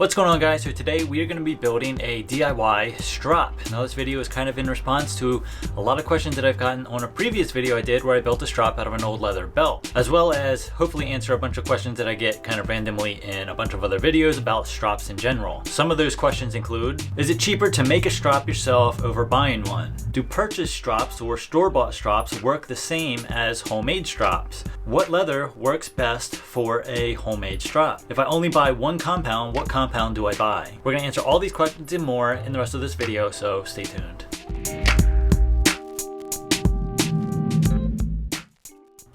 What's going on, guys? So today we are going to be building a DIY strop. Now this video is kind of in response to a lot of questions that I've gotten on a previous video I did where I built a strop out of an old leather belt, as well as hopefully answer a bunch of questions that I get kind of randomly in a bunch of other videos about strops in general. Some of those questions include, is it cheaper to make a strop yourself over buying one? Do purchase strops or store-bought strops work the same as homemade strops? What leather works best for a homemade strop? If I only buy one compound, what compound do I buy? We're gonna answer all these questions and more in the rest of this video, so stay tuned.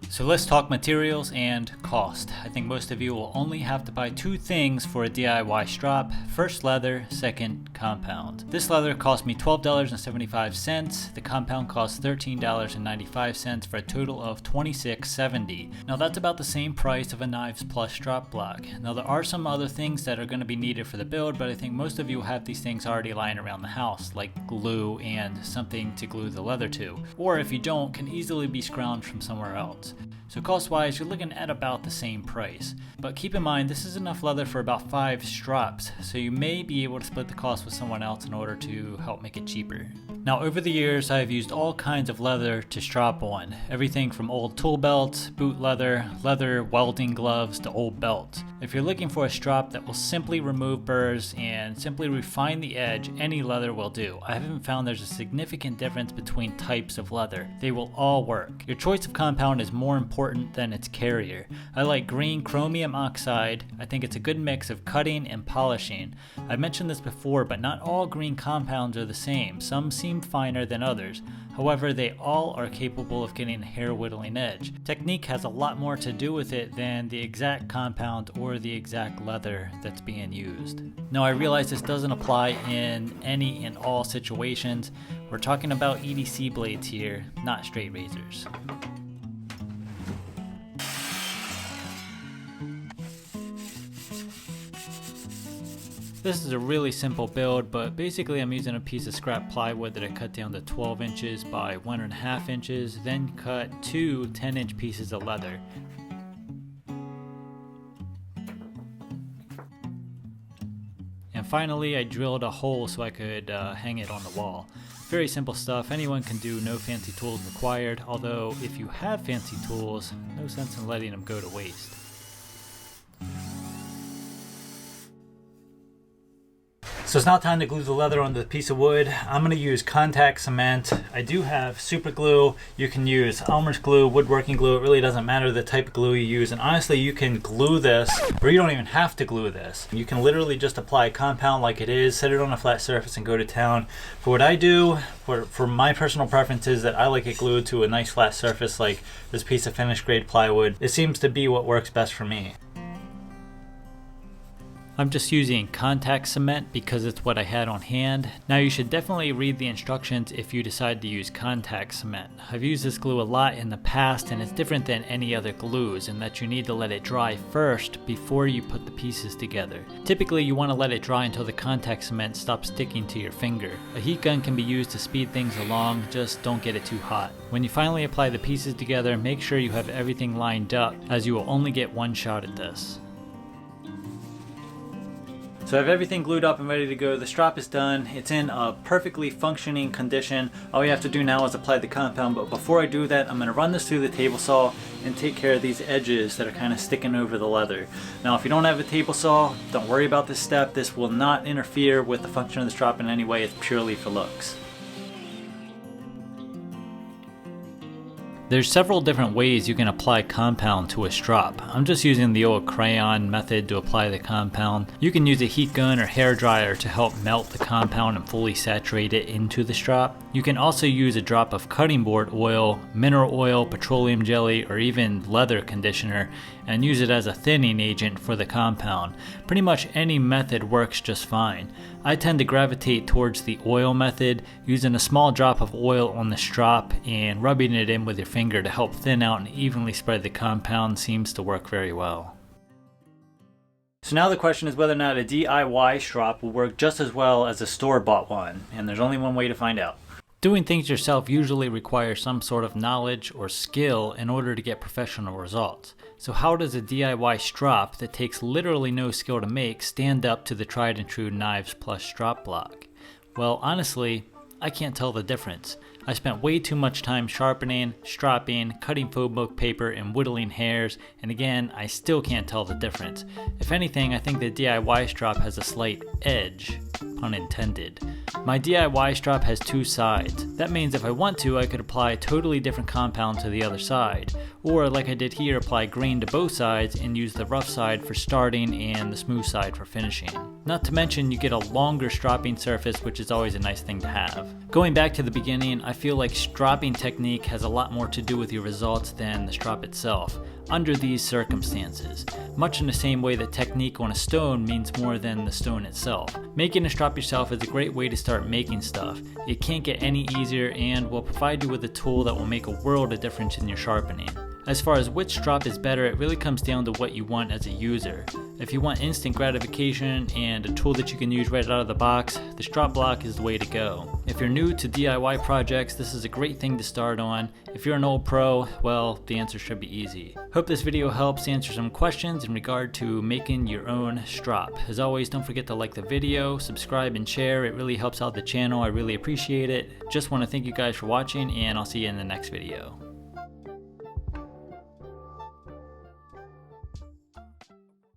So let's talk materials and cost. I think most of you will only have to buy two things for a DIY strop. First, leather, second, compound. This leather cost me $12.75. The compound cost $13.95 for a total of $26.70. Now that's about the same price of a Knives Plus strop block. Now there are some other things that are going to be needed for the build, but I think most of you have these things already lying around the house, like glue and something to glue the leather to. Or if you don't, can easily be scrounged from somewhere else. So cost-wise, you're looking at about the same price. But keep in mind, this is enough leather for about 5 strops, so you may be able to split the cost with someone else in order to help make it cheaper. Now over the years, I've used all kinds of leather to strop on. Everything from old tool belts, boot leather, leather welding gloves, to old belts. If you're looking for a strop that will simply remove burrs and simply refine the edge, any leather will do. I haven't found there's a significant difference between types of leather. They will all work. Your choice of compound is more important than its carrier. I like green chromium oxide. I think it's a good mix of cutting and polishing. I've mentioned this before, but not all green compounds are the same. Some seem finer than others. However, they all are capable of getting a hair whittling edge. Technique has a lot more to do with it than the exact compound or the exact leather that's being used. Now I realize this doesn't apply in any and all situations. We're talking about EDC blades here, not straight razors. This is a really simple build, but basically I'm using a piece of scrap plywood that I cut down to 12 inches by 1.5 inches, then cut two 10-inch pieces of leather. And finally I drilled a hole so I could hang it on the wall. Very simple stuff, anyone can do, no fancy tools required, although if you have fancy tools, no sense in letting them go to waste. So it's now time to glue the leather onto the piece of wood. I'm going to use contact cement. I do have super glue. You can use Elmer's glue, woodworking glue. It really doesn't matter the type of glue you use. And honestly, you can glue this, or you don't even have to glue this. You can literally just apply a compound like it is, set it on a flat surface and go to town. For what I do, for my personal preference is that I like it glued to a nice flat surface like this piece of finished grade plywood. It seems to be what works best for me. I'm just using contact cement because it's what I had on hand. Now you should definitely read the instructions if you decide to use contact cement. I've used this glue a lot in the past and it's different than any other glues in that you need to let it dry first before you put the pieces together. Typically you want to let it dry until the contact cement stops sticking to your finger. A heat gun can be used to speed things along, just don't get it too hot. When you finally apply the pieces together, make sure you have everything lined up as you will only get one shot at this. So I have everything glued up and ready to go. The strop is done. It's in a perfectly functioning condition. All you have to do now is apply the compound, but before I do that, I'm going to run this through the table saw and take care of these edges that are kind of sticking over the leather. Now if you don't have a table saw, don't worry about this step. This will not interfere with the function of the strop in any way. It's purely for looks. There's several different ways you can apply compound to a strop. I'm just using the old crayon method to apply the compound. You can use a heat gun or hair dryer to help melt the compound and fully saturate it into the strop. You can also use a drop of cutting board oil, mineral oil, petroleum jelly, or even leather conditioner and use it as a thinning agent for the compound. Pretty much any method works just fine. I tend to gravitate towards the oil method, using a small drop of oil on the strop and rubbing it in with your finger to help thin out and evenly spread the compound seems to work very well. So now the question is whether or not a DIY strop will work just as well as a store-bought one, and there's only one way to find out. Doing things yourself usually requires some sort of knowledge or skill in order to get professional results. So how does a DIY strop that takes literally no skill to make stand up to the tried and true knives plus strop block? Well, honestly, I can't tell the difference. I spent way too much time sharpening, stropping, cutting phone book paper, and whittling hairs, and again, I still can't tell the difference. If anything, I think the DIY strop has a slight edge, pun intended. My DIY strop has two sides. That means if I want to, I could apply a totally different compound to the other side. Or like I did here, apply grain to both sides and use the rough side for starting and the smooth side for finishing. Not to mention you get a longer stropping surface, which is always a nice thing to have. Going back to the beginning, I feel like stropping technique has a lot more to do with your results than the strop itself, under these circumstances. Much in the same way that technique on a stone means more than the stone itself. Making a strop yourself is a great way to start making stuff. It can't get any easier and will provide you with a tool that will make a world of difference in your sharpening. As far as which strop is better, it really comes down to what you want as a user. If you want instant gratification and a tool that you can use right out of the box, the strop block is the way to go. If you're new to DIY projects, this is a great thing to start on. If you're an old pro, well, the answer should be easy. Hope this video helps answer some questions in regard to making your own strop. As always, don't forget to like the video, subscribe and share. It really helps out the channel. I really appreciate it. Just want to thank you guys for watching, and I'll see you in the next video.